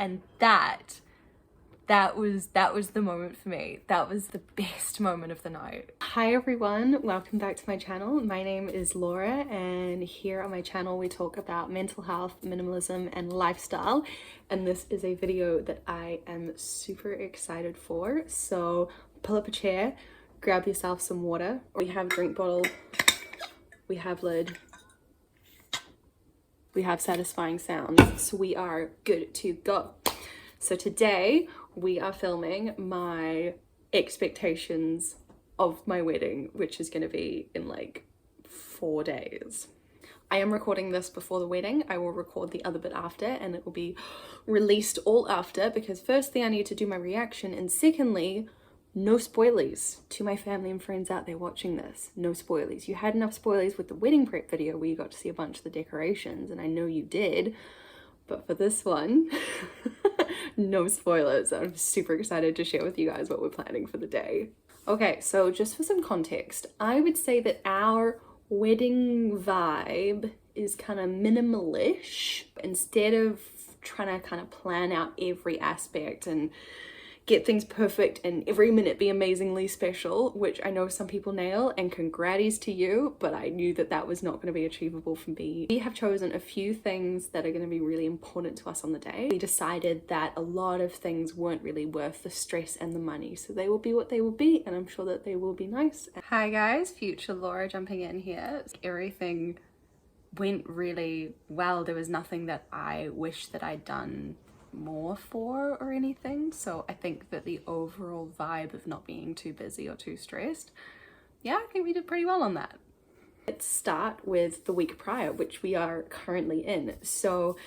And that was the moment for me. That was the best moment of the night. Hi everyone, welcome back to my channel. My name is Laura, and here on my channel we talk about mental health, minimalism and lifestyle, and this is a video that I am super excited for. So pull up a chair, grab yourself some water. We have drink bottle, we have lid, we have satisfying sounds, so we are good to go. So today we are filming my expectations of my wedding, which is going to be in like 4 days. I am recording this before the wedding. I will record the other bit after, and it will be released all after, because firstly I need to do my reaction, and secondly, no spoilies to my family and friends out there watching this. No spoilies. You had enough spoilies with the wedding prep video where you got to see a bunch of the decorations, and I know you did, but for this one, no spoilers. I'm super excited to share with you guys what we're planning for the day. Okay, so just for some context, I would say that our wedding vibe is kind of minimalish. Instead of trying to kind of plan out every aspect and get things perfect and every minute be amazingly special, which I know some people nail, and congraties to you, but I knew that that was not going to be achievable for me. We have chosen a few things that are going to be really important to us on the day. We decided that a lot of things weren't really worth the stress and the money, so they will be what they will be, and I'm sure that they will be nice. Hi guys, future Laura jumping in here. Everything went really well. There was nothing that I wish that I'd done more for or anything, so I think that the overall vibe of not being too busy or too stressed, yeah, I think we did pretty well on that. Let's start with the week prior, which we are currently in. So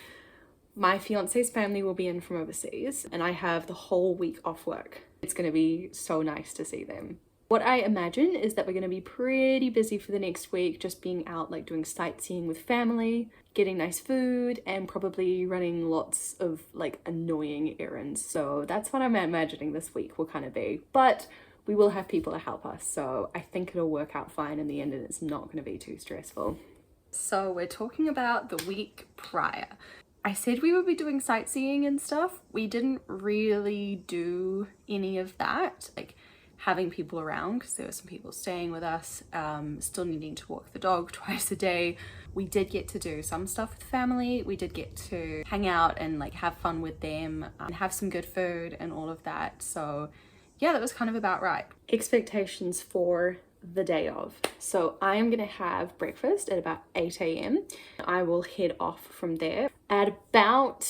my fiance's family will be in from overseas, and I have the whole week off work. It's going to be so nice to see them. What I imagine is that we're going to be pretty busy for the next week, just being out like doing sightseeing with family, getting nice food, and probably running lots of like annoying errands. So that's what I'm imagining this week will kind of be, but we will have people to help us, so I think it'll work out fine in the end, and it's not going to be too stressful. So we're talking about the week prior. I said we would be doing sightseeing and stuff. We didn't really do any of that, like having people around, because there were some people staying with us, still needing to walk the dog twice a day. We did get to do some stuff with family. We did get to hang out and like have fun with them and have some good food and all of that. So yeah, that was kind of about right. Expectations for the day of. So I am gonna have breakfast at about 8 a.m. I will head off from there at about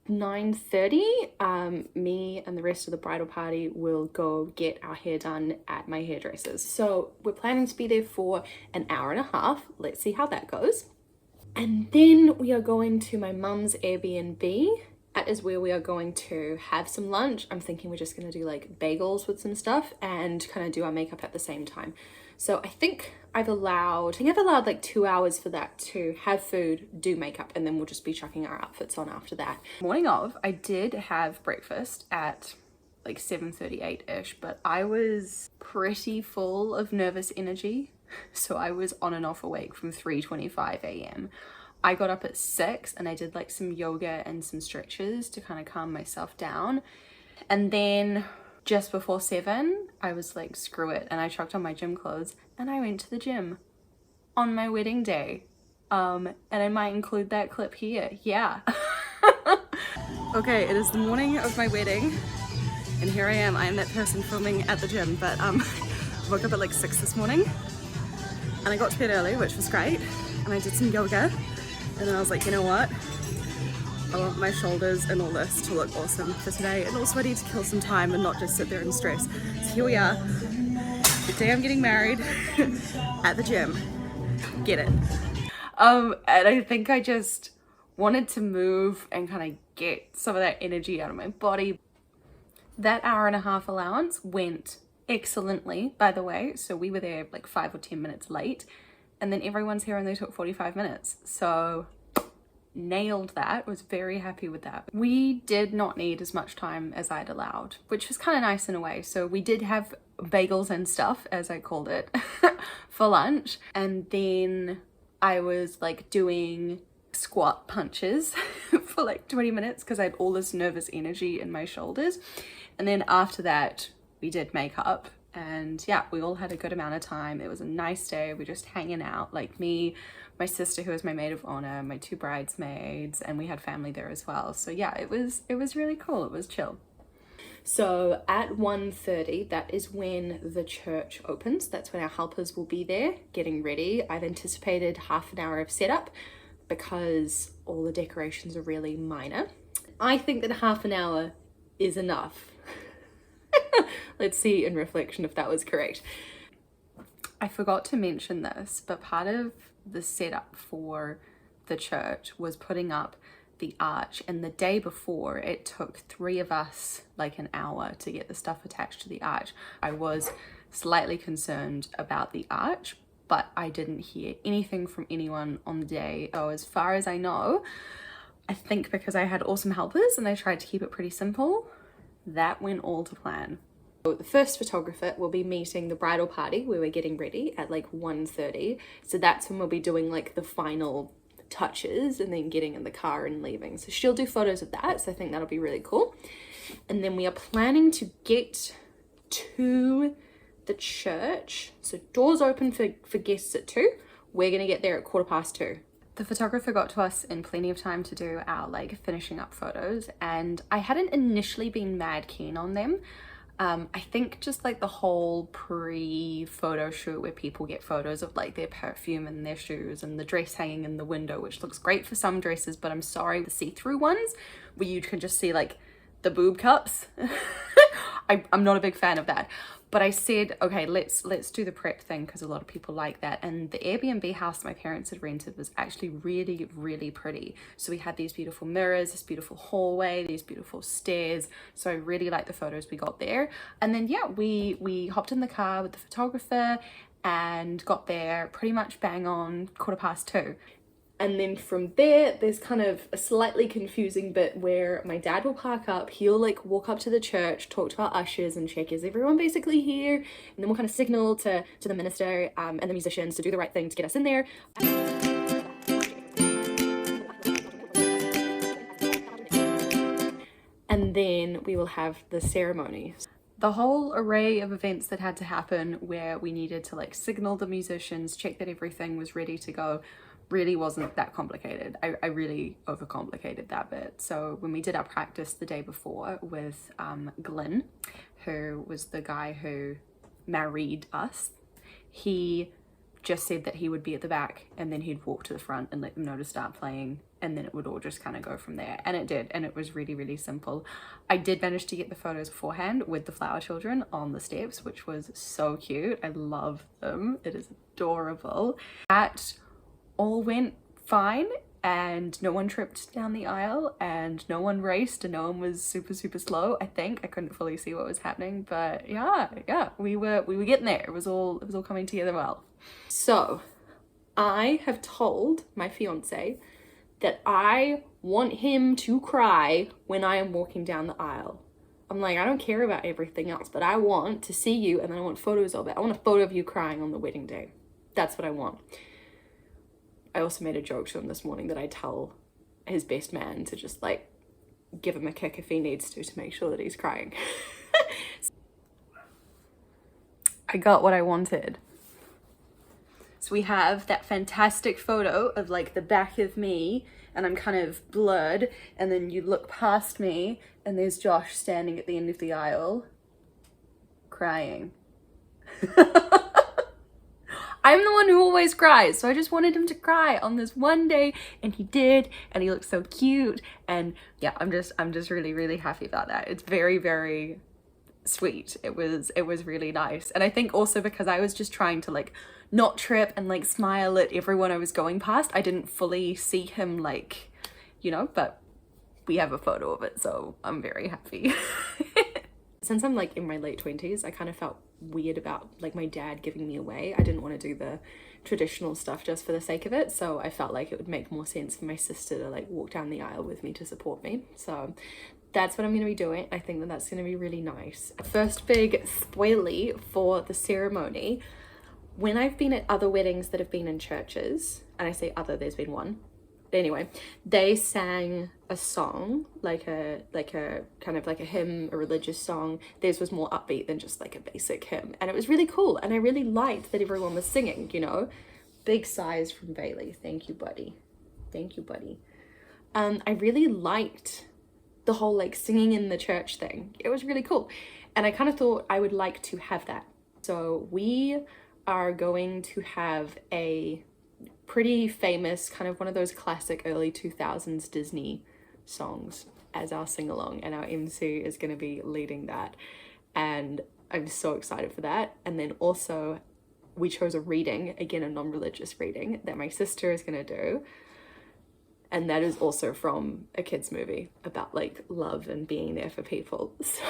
9:30. Me and the rest of the bridal party will go get our hair done at my hairdresser's. So we're planning to be there for an hour and a half. Let's see how that goes. And then we are going to my mum's Airbnb. That is where we are going to have some lunch. I'm thinking we're just going to do like bagels with some stuff and kind of do our makeup at the same time. So I think I've allowed like 2 hours for that, to have food, do makeup, and then we'll just be chucking our outfits on after that. Morning of, I did have breakfast at like 7:38ish, but I was pretty full of nervous energy. So I was on and off awake from 3:25 a.m. I got up at 6 and I did like some yoga and some stretches to kind of calm myself down. And then just before 7, I was like, screw it. And I chucked on my gym clothes and I went to the gym on my wedding day. And I might include that clip here. Yeah. Okay, it is the morning of my wedding. And here I am. I am that person filming at the gym. But I woke up at like 6 this morning. And I got to bed early, which was great. And I did some yoga. And then I was like, you know what? I want my shoulders and all this to look awesome for today. And also I need to kill some time and not just sit there and stress. So here we are, the day I'm getting married at the gym. Get it. And I think I just wanted to move and kind of get some of that energy out of my body. That hour and a half allowance went excellently, by the way. So we were there like 5 or 10 minutes late, and then everyone's here and they took 45 minutes. So nailed that. Was very happy with that. We did not need as much time as I'd allowed, which was kind of nice in a way. So we did have bagels and stuff, as I called it, for lunch, and then I was like doing squat punches for for like 20 minutes because I had all this nervous energy in my shoulders. And then after that, we did makeup, and yeah, we all had a good amount of time. It was a nice day. We're just hanging out, like me, my sister who was my maid of honor, my 2 bridesmaids, and we had family there as well. So yeah, it was really cool. It was chill. So at 1:30, that is when the church opens. That's when our helpers will be there getting ready. I've anticipated half an hour of setup because all the decorations are really minor. I think that half an hour is enough. Let's see in reflection if that was correct. I forgot to mention this, but part of the setup for the church was putting up the arch, and the day before it took 3 of us like an hour to get the stuff attached to the arch. I was slightly concerned about the arch, but I didn't hear anything from anyone on the day. Oh, as far as I know, I think because I had awesome helpers and I tried to keep it pretty simple, that went all to plan. So the first photographer will be meeting the bridal party where we're getting ready at like 1:30. So that's when we'll be doing like the final touches and then getting in the car and leaving. So she'll do photos of that. So I think that'll be really cool. And then we are planning to get to the church. So doors open for guests at 2. We're going to get there at 2:15. The photographer got to us in plenty of time to do our like finishing up photos, and I hadn't initially been mad keen on them. I think just like the whole pre-photo shoot where people get photos of like their perfume and their shoes and the dress hanging in the window, which looks great for some dresses, but I'm sorry, the see-through ones where you can just see like the boob cups. I'm not a big fan of that. But I said, okay, let's do the prep thing because a lot of people like that. And the Airbnb house my parents had rented was actually really, really pretty. So we had these beautiful mirrors, this beautiful hallway, these beautiful stairs. So I really liked the photos we got there. And then yeah, we hopped in the car with the photographer and got there pretty much bang on 2:15. And then from there, there's kind of a slightly confusing bit where my dad will park up, he'll like walk up to the church, talk to our ushers and check, is everyone basically here? And then we'll kind of signal to the minister and the musicians to do the right thing to get us in there. And then we will have the ceremony. The whole array of events that had to happen where we needed to like signal the musicians, check that everything was ready to go, really wasn't that complicated. I really overcomplicated that bit. So when we did our practice the day before with Glenn, who was the guy who married us, he just said that he would be at the back and then he'd walk to the front and let them know to start playing, and then it would all just kind of go from there. And it did, and it was really, really simple. I did manage to get the photos beforehand with the flower children on the steps, which was so cute. I love them. It is adorable. That all went fine, and no one tripped down the aisle and no one raced and no one was super slow. I think I couldn't fully see what was happening, but yeah, we were getting there. It was all coming together well. So I have told my fiance that I want him to cry when I am walking down the aisle. I'm like, I don't care about everything else, but I want to see you, and then I want photos of it. I want a photo of you crying on the wedding day. That's what I want. I also made a joke to him this morning that I tell his best man to just like give him a kick if he needs to make sure that he's crying. I got what I wanted. So we have that fantastic photo of like the back of me and I'm kind of blurred, and then you look past me and there's Josh standing at the end of the aisle crying. I'm the one who always cries, so I just wanted him to cry on this one day, and he did, and he looked so cute, and yeah, I'm just really, really happy about that. It's very, very sweet. It was really nice. And I think also because I was just trying to like not trip and like smile at everyone I was going past, I didn't fully see him, like, you know, but we have a photo of it, so I'm very happy. Since I'm like in my late 20s, I kind of felt weird about like my dad giving me away. I didn't want to do the traditional stuff just for the sake of it, so I felt like it would make more sense for my sister to like walk down the aisle with me to support me. So that's what I'm going to be doing. I think that that's going to be really nice. First big spoilie for the ceremony. When I've been at other weddings that have been in churches, and I say other, there's been one, Anyway, they sang a song, like a kind of like a hymn, a religious song. Theirs was more upbeat than just like a basic hymn, and it was really cool, and I really liked that everyone was singing, you know. Big sighs from Bailey. Thank you, buddy. Thank you, buddy. I really liked the whole like singing in the church thing. It was really cool, and I kind of thought I would like to have that. So we are going to have a pretty famous, kind of one of those classic early 2000s Disney songs as our sing-along, and our MC is going to be leading that, and I'm so excited for that. And then also we chose a reading, again a non-religious reading, that my sister is going to do, and that is also from a kids movie about like love and being there for people. So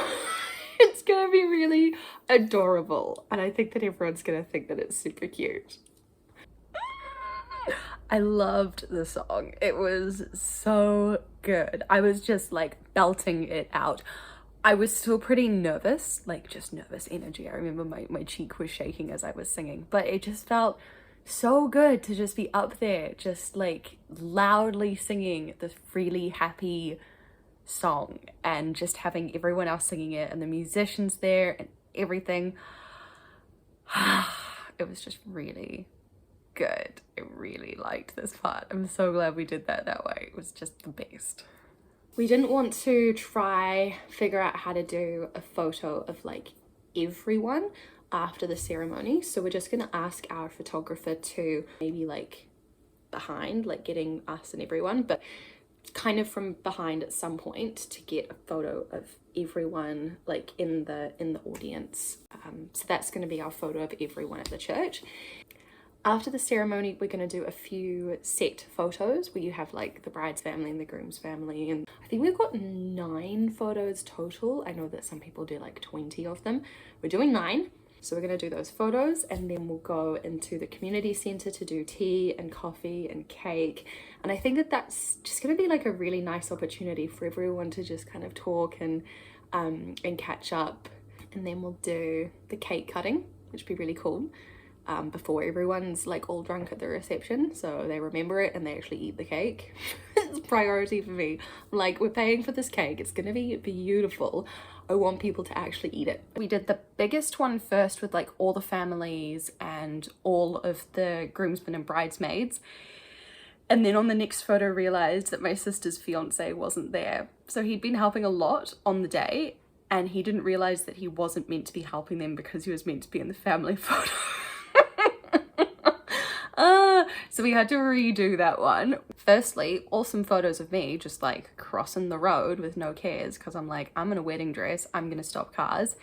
it's going to be really adorable, and I think that everyone's going to think that it's super cute. I loved the song. It was so good. I was just like belting it out. I was still pretty nervous, like just nervous energy. I remember my cheek was shaking as I was singing, but it just felt so good to just be up there, just like loudly singing this really happy song, and just having everyone else singing it and the musicians there and everything. It was just really good. I really liked this part. I'm so glad we did that way. It was just the best. We didn't want to figure out how to do a photo of like everyone after the ceremony, so we're just gonna ask our photographer to maybe like behind, like getting us and everyone, but kind of from behind at some point, to get a photo of everyone like in the audience. So that's going to be our photo of everyone at the church. After the ceremony, we're going to do a few set photos where you have like the bride's family and the groom's family, and I think we've got 9 photos total. I know that some people do like 20 of them. We're doing 9. So we're going to do those photos, and then we'll go into the community centre to do tea and coffee and cake. And I think that that's just going to be like a really nice opportunity for everyone to just kind of talk and catch up. And then we'll do the cake cutting, which would be really cool, before everyone's like all drunk at the reception, so they remember it and they actually eat the cake. It's a priority for me. I'm like, we're paying for this cake, it's gonna be beautiful. I want people to actually eat it. We did the biggest one first with like all the families and all of the groomsmen and bridesmaids, and then on the next photo realized that my sister's fiance wasn't there. So he'd been helping a lot on the day, and he didn't realize that he wasn't meant to be helping them because he was meant to be in the family photo. So we had to redo that one. Firstly, awesome photos of me just like crossing the road with no cares, because I'm like, I'm in a wedding dress, I'm gonna stop cars.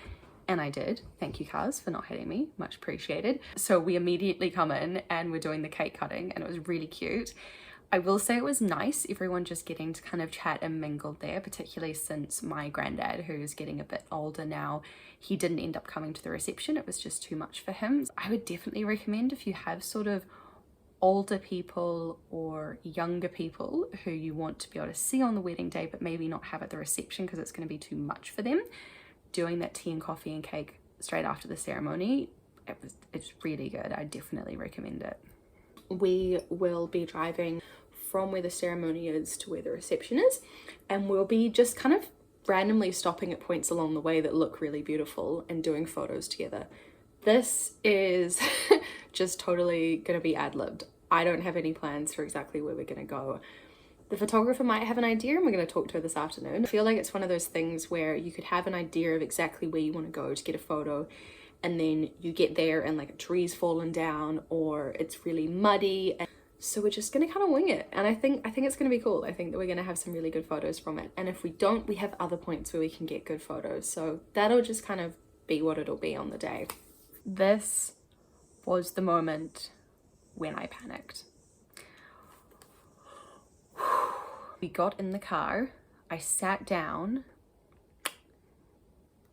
And I did. Thank you, cars, for not hitting me. Much appreciated. So we immediately come in and we're doing the cake cutting, and it was really cute. I will say it was nice, everyone just getting to kind of chat and mingle there, particularly since my granddad, who's getting a bit older now, he didn't end up coming to the reception. It was just too much for him. I would definitely recommend, if you have sort of older people or younger people who you want to be able to see on the wedding day but maybe not have at the reception because it's going to be too much for them, doing that tea and coffee and cake straight after the ceremony, it's really good. I definitely recommend it. We will be driving from where the ceremony is to where the reception is, and we'll be just kind of randomly stopping at points along the way that look really beautiful and doing photos together. This is just totally gonna be ad-libbed. I don't have any plans for exactly where we're gonna go. The photographer might have an idea, and we're going to talk to her this afternoon. I feel like it's one of those things where you could have an idea of exactly where you want to go to get a photo, and then you get there and like a tree's fallen down or it's really muddy, and so we're just going to kind of wing it. And I think it's going to be cool. I think that we're going to have some really good photos from it, and if we don't, we have other points where we can get good photos, so that'll just kind of be what it'll be on the day. This was the moment when I panicked. We got in the car, I sat down,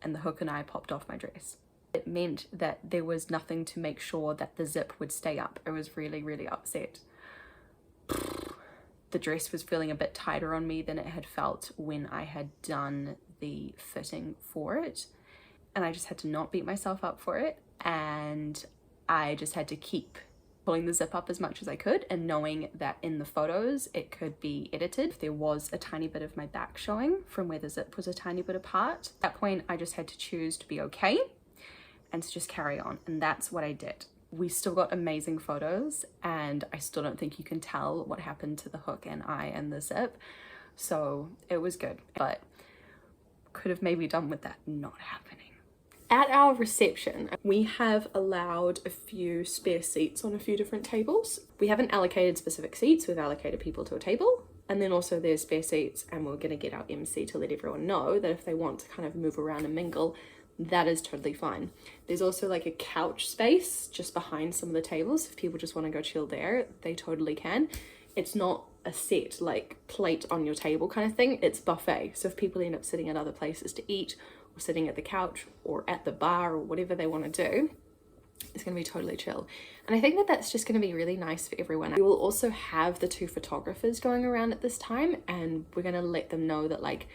and the hook and eye popped off my dress. It meant that there was nothing to make sure that the zip would stay up. I was really, really upset. The dress was feeling a bit tighter on me than it had felt when I had done the fitting for it. And I just had to not beat myself up for it. And I just had to keep pulling the zip up as much as I could and knowing that in the photos it could be edited. If there was a tiny bit of my back showing from where the zip was a tiny bit apart, at that point I just had to choose to be okay and to just carry on, and that's what I did. We still got amazing photos, and I still don't think you can tell what happened to the hook and eye and the zip, so it was good, but could have maybe done with that not happening. At our reception, we have allowed a few spare seats on a few different tables. We haven't allocated specific seats, we've allocated people to a table, and then also there's spare seats, and we're gonna get our MC to let everyone know that if they want to kind of move around and mingle, that is totally fine. There's also like a couch space just behind some of the tables. If people just want to go chill there, they totally can. It's not a set like plate on your table kind of thing, it's buffet. So if people end up sitting at other places to eat, or sitting at the couch or at the bar or whatever they want to do, it's going to be totally chill. And I think that that's just going to be really nice for everyone. We will also have the 2 photographers going around at this time, and we're going to let them know that like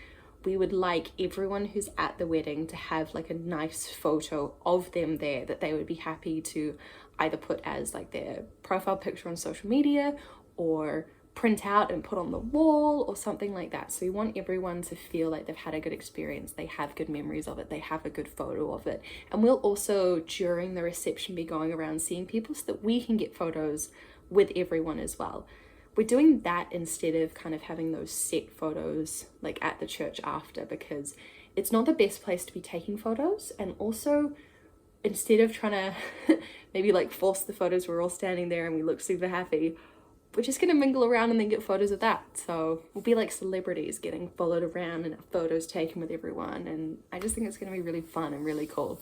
we would like everyone who's at the wedding to have like a nice photo of them there that they would be happy to either put as like their profile picture on social media or print out and put on the wall or something like that. So we want everyone to feel like they've had a good experience, they have good memories of it, they have a good photo of it. And we'll also during the reception be going around seeing people so that we can get photos with everyone as well. We're doing that instead of kind of having those set photos like at the church after, because it's not the best place to be taking photos. And also instead of trying to maybe like force the photos, we're all standing there and we look super happy, we're just gonna mingle around and then get photos of that. So we'll be like celebrities getting followed around and photos taken with everyone, and I just think it's gonna be really fun and really cool.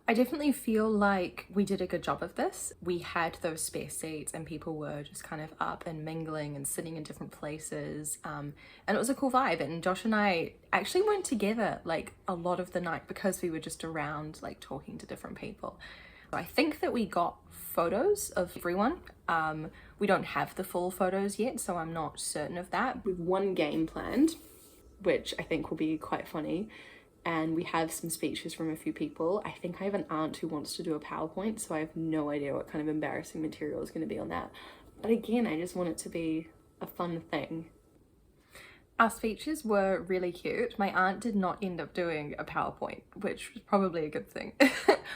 I definitely feel like we did a good job of this. We had those spare seats and people were just kind of up and mingling and sitting in different places, and it was a cool vibe. And Josh and I actually weren't together like a lot of the night because we were just around like talking to different people. I think that we got photos of everyone. We don't have the full photos yet, so I'm not certain of that. We've one game planned, which I think will be quite funny. And we have some speeches from a few people. I think I have an aunt who wants to do a PowerPoint, so I have no idea what kind of embarrassing material is going to be on that. But again, I just want it to be a fun thing. Our speeches were really cute. My aunt did not end up doing a PowerPoint, which was probably a good thing.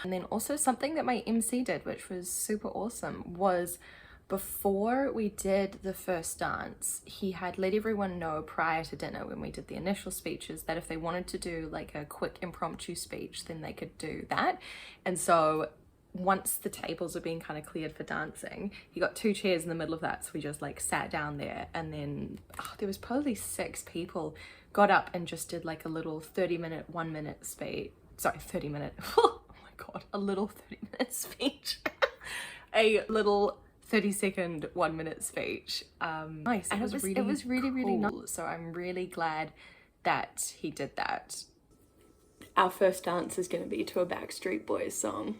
And then also something that my MC did, which was super awesome, was before we did the first dance, he had let everyone know prior to dinner when we did the initial speeches that if they wanted to do like a quick impromptu speech, then they could do that. And so once the tables were being kind of cleared for dancing, he got 2 chairs in the middle of that, so we just like sat down there, and then there was probably 6 people got up and just did like a little 30-minute 1-minute speech. Sorry, 30-minute. Oh my god, a little 30-minute speech. A little 30-second 1-minute speech. Nice. And it was really nice. So I'm really glad that he did that. Our first dance is going to be to a Backstreet Boys song.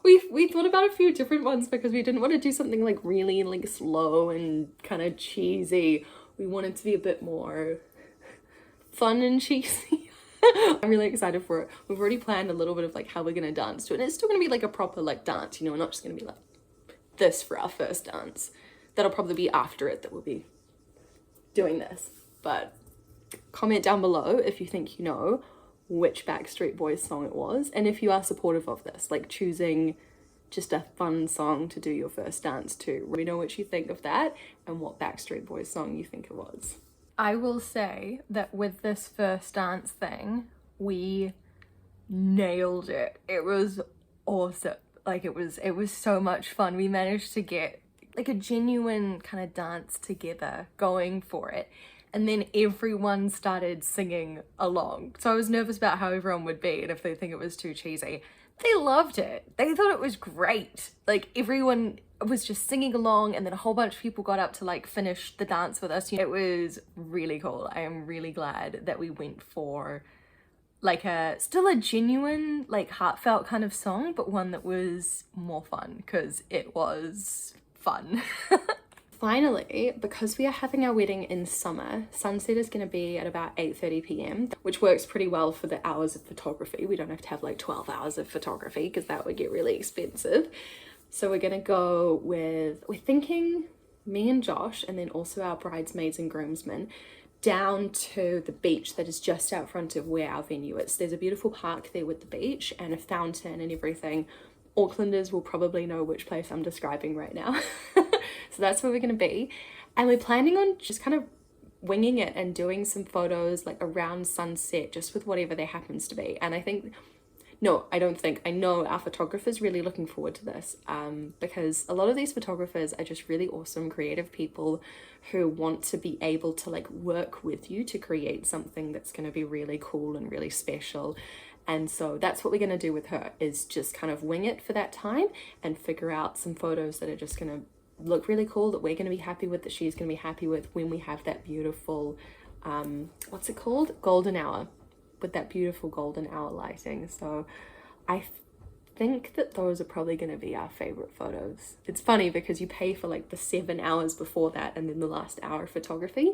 We thought about a few different ones because we didn't want to do something like really like slow and kind of cheesy. We wanted to be a bit more fun and cheesy. I'm really excited for it. We've already planned a little bit of like how we're gonna dance to it, and it's still gonna be like a proper like dance, you know, we're not just gonna be like this for our first dance. That'll probably be after it that we'll be doing this. But comment down below if you think you know which Backstreet Boys song it was, and if you are supportive of this, like choosing just a fun song to do your first dance to. Let me know what you think of that and what Backstreet Boys song you think it was. I will say that with this first dance thing, we nailed it. It was awesome. Like it was so much fun. We managed to get like a genuine kind of dance together going for it. And then everyone started singing along. So I was nervous about how everyone would be and if they think it was too cheesy. They loved it. They thought it was great. Like everyone was just singing along, and then a whole bunch of people got up to like finish the dance with us. It was really cool. I am really glad that we went for like still a genuine, like heartfelt kind of song, but one that was more fun because it was fun. Finally, because we are having our wedding in summer, sunset is going to be at about 8:30 p.m, which works pretty well for the hours of photography. We don't have to have like 12 hours of photography because that would get really expensive. So we're going to go with, we're thinking me and Josh, and then also our bridesmaids and groomsmen, down to the beach that is just out front of where our venue is. There's a beautiful park there with the beach and a fountain and everything. Aucklanders will probably know which place I'm describing right now. So that's where we're going to be. And we're planning on just kind of winging it and doing some photos like around sunset, just with whatever there happens to be. And I think, no, I don't think, I know our photographer's really looking forward to this, because a lot of these photographers are just really awesome, creative people who want to be able to like work with you to create something that's going to be really cool and really special. And so that's what we're going to do with her, is just kind of wing it for that time and figure out some photos that are just going to look really cool, that we're going to be happy with, that she's going to be happy with when we have that beautiful, what's it called? Golden hour, with that beautiful golden hour lighting. So I think that those are probably going to be our favorite photos. It's funny because you pay for like the 7 hours before that and then the last hour of photography.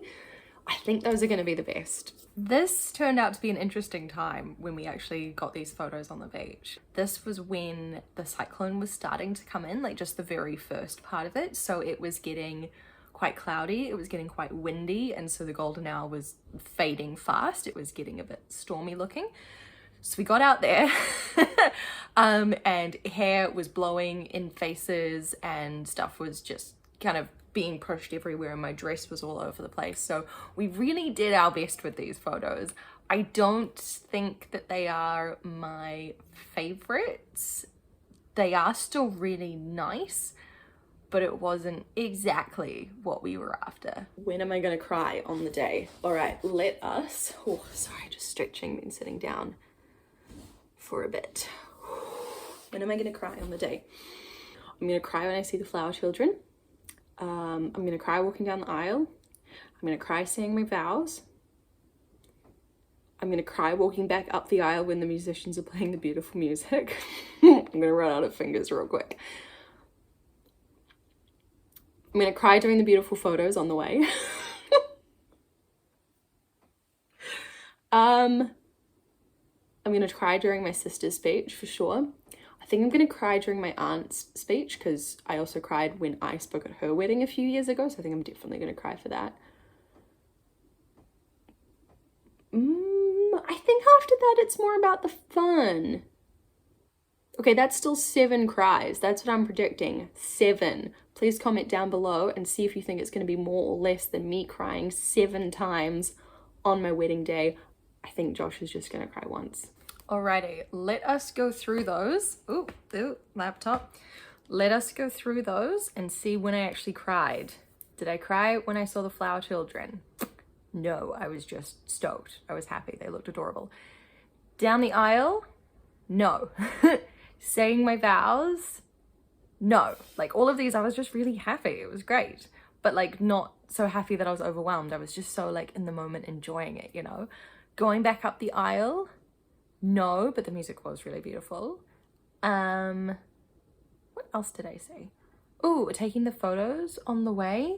I think those are going to be the best. This turned out to be an interesting time when we actually got these photos on the beach. This was when the cyclone was starting to come in, like just the very first part of it. So it was getting quite cloudy, it was getting quite windy, and so the golden hour was fading fast. It was getting a bit stormy looking. So we got out there and hair was blowing in faces and stuff was just kind of being pushed everywhere, and my dress was all over the place. So we really did our best with these photos. I don't think that they are my favorites. They are still really nice, but it wasn't exactly what we were after. When am I gonna cry on the day? All right, let us, oh, sorry, just stretching and sitting down for a bit. When am I gonna cry on the day? I'm gonna cry when I see the flower children. I'm gonna cry walking down the aisle. I'm gonna cry saying my vows. I'm gonna cry walking back up the aisle when the musicians are playing the beautiful music. I'm gonna run out of fingers real quick. I'm gonna cry during the beautiful photos on the way. I'm gonna cry during my sister's speech for sure. I think I'm gonna cry during my aunt's speech because I also cried when I spoke at her wedding a few years ago, so I think I'm definitely gonna cry for that. I think after that it's more about the fun. Okay, that's still 7 cries. That's what I'm predicting. 7. Please comment down below and see if you think it's gonna be more or less than me crying 7 times on my wedding day. I think Josh is just gonna cry once. Alrighty, let us go through those. Ooh, laptop. Let us go through those and see when I actually cried. Did I cry when I saw the flower children? No, I was just stoked. I was happy. They looked adorable. Down the aisle? No. Saying my vows? No. Like all of these, I was just really happy. It was great. But like not so happy that I was overwhelmed. I was just so like in the moment enjoying it, you know? Going back up the aisle? No, but the music was really beautiful. What else did I say? Oh, taking the photos on the way?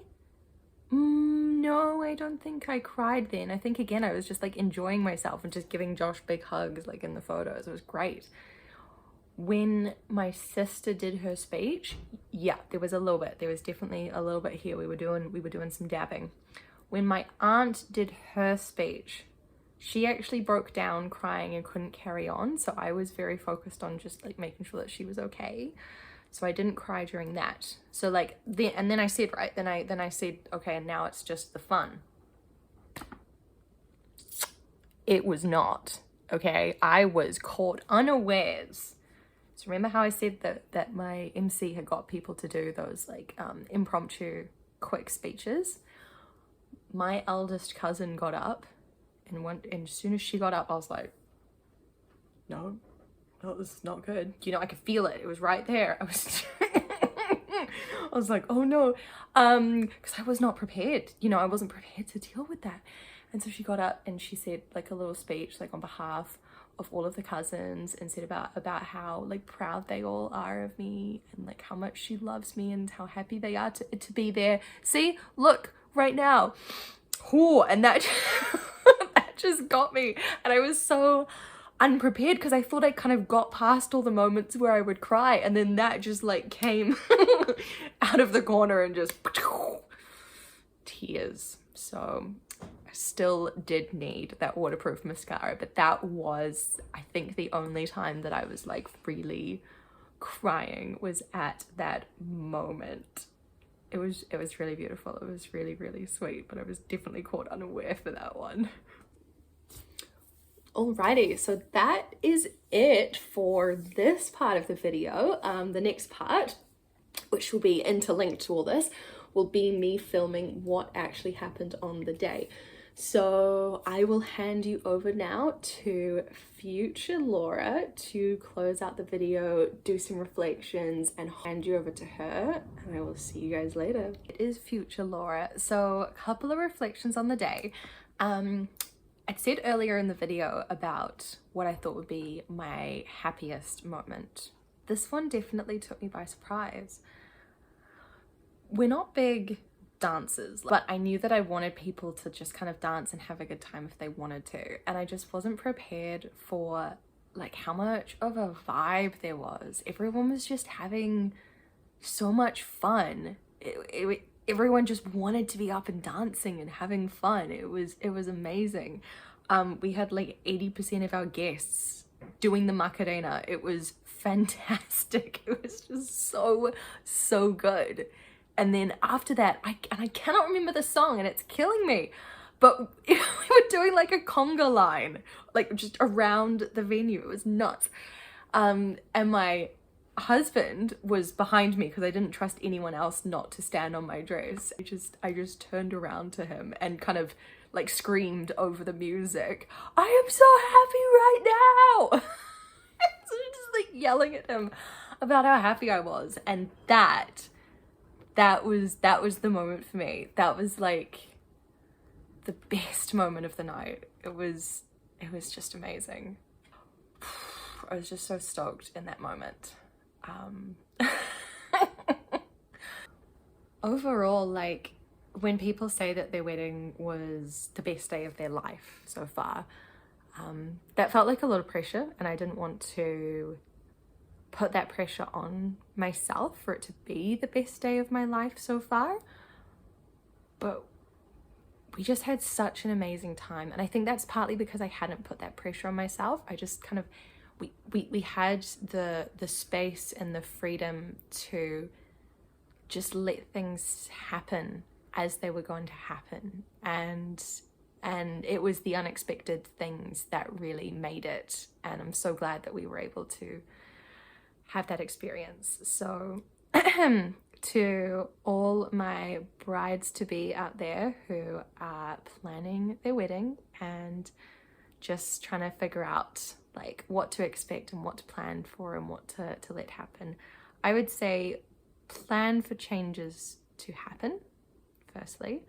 No, I don't think I cried then. I think again, I was just like enjoying myself and just giving Josh big hugs like in the photos. It was great. When my sister did her speech, yeah, there was a little bit. There was definitely a little bit here. We were doing some dabbing. When my aunt did her speech, she actually broke down crying and couldn't carry on. So I was very focused on just like making sure that she was okay. So I didn't cry during that. So like, then I said, right, then I said, okay, and now it's just the fun. It was not, okay? I was caught unawares. So remember how I said that my MC had got people to do those like impromptu quick speeches? My eldest cousin got up, and as soon as she got up, I was like, no, this is not good. You know, I could feel it. It was right there. I was like, oh no, because I was not prepared. You know, I wasn't prepared to deal with that. And so she got up and she said like a little speech, like on behalf of all of the cousins and said about how like proud they all are of me and like how much she loves me and how happy they are to be there. See, look, right now. Ooh, and that that just got me, and I was so unprepared because I thought I kind of got past all the moments where I would cry, and then that just like came out of the corner and just tears. So I still did need that waterproof mascara, but that was, I think, the only time that I was like really crying was at that moment. It was really beautiful. It was really, really sweet, but I was definitely caught unaware for that one. Alrighty, so that is it for this part of the video. The next part, which will be interlinked to all this, will be me filming what actually happened on the day. So I will hand you over now to future Laura to close out the video, do some reflections, and hand you over to her, and I will see you guys later. It is future Laura. So a couple of reflections on the day. I said earlier in the video about what I thought would be my happiest moment. This one definitely took me by surprise. We're not big dancers, but I knew that I wanted people to just kind of dance and have a good time if they wanted to, and I just wasn't prepared for like how much of a vibe there was. Everyone was just having so much fun. Everyone just wanted to be up and dancing and having fun. It was amazing. We had like 80% of our guests doing the Macarena. It was fantastic. It was just so good. And then after that, I cannot remember the song and it's killing me, but we were doing like a conga line, like just around the venue. It was nuts. And my husband was behind me because I didn't trust anyone else not to stand on my dress. I just turned around to him and kind of like screamed over the music, "I am so happy right now!" So just like yelling at him about how happy I was. And that was the moment for me. That was like the best moment of the night. It was just amazing. I was just so stoked in that moment. Overall, like when people say that their wedding was the best day of their life so far, that felt like a lot of pressure, and I didn't want to put that pressure on myself for it to be the best day of my life so far. But we just had such an amazing time, and I think that's partly because I hadn't put that pressure on myself. I just kind of we had the space and the freedom to just let things happen as they were going to happen, and it was the unexpected things that really made it, and I'm so glad that we were able to have that experience. So to all my brides-to-be out there who are planning their wedding and just trying to figure out like what to expect and what to plan for and what to let happen, I would say plan for changes to happen, firstly.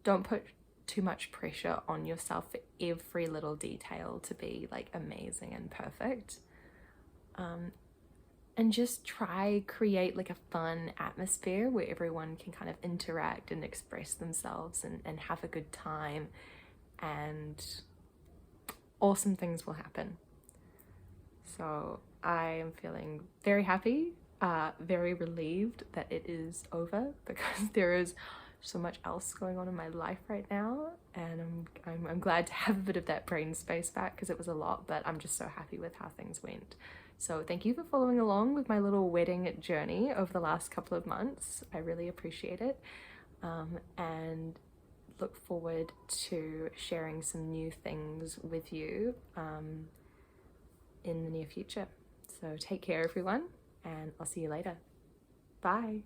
Don't put too much pressure on yourself for every little detail to be like amazing and perfect. And just create like a fun atmosphere where everyone can kind of interact and express themselves and have a good time, and awesome things will happen. So I am feeling very happy, very relieved that it is over, because there is so much else going on in my life right now, and I'm glad to have a bit of that brain space back because it was a lot, but I'm just so happy with how things went. So thank you for following along with my little wedding journey over the last couple of months. I really appreciate it, and look forward to sharing some new things with you in the near future. So take care, everyone, and I'll see you later. Bye.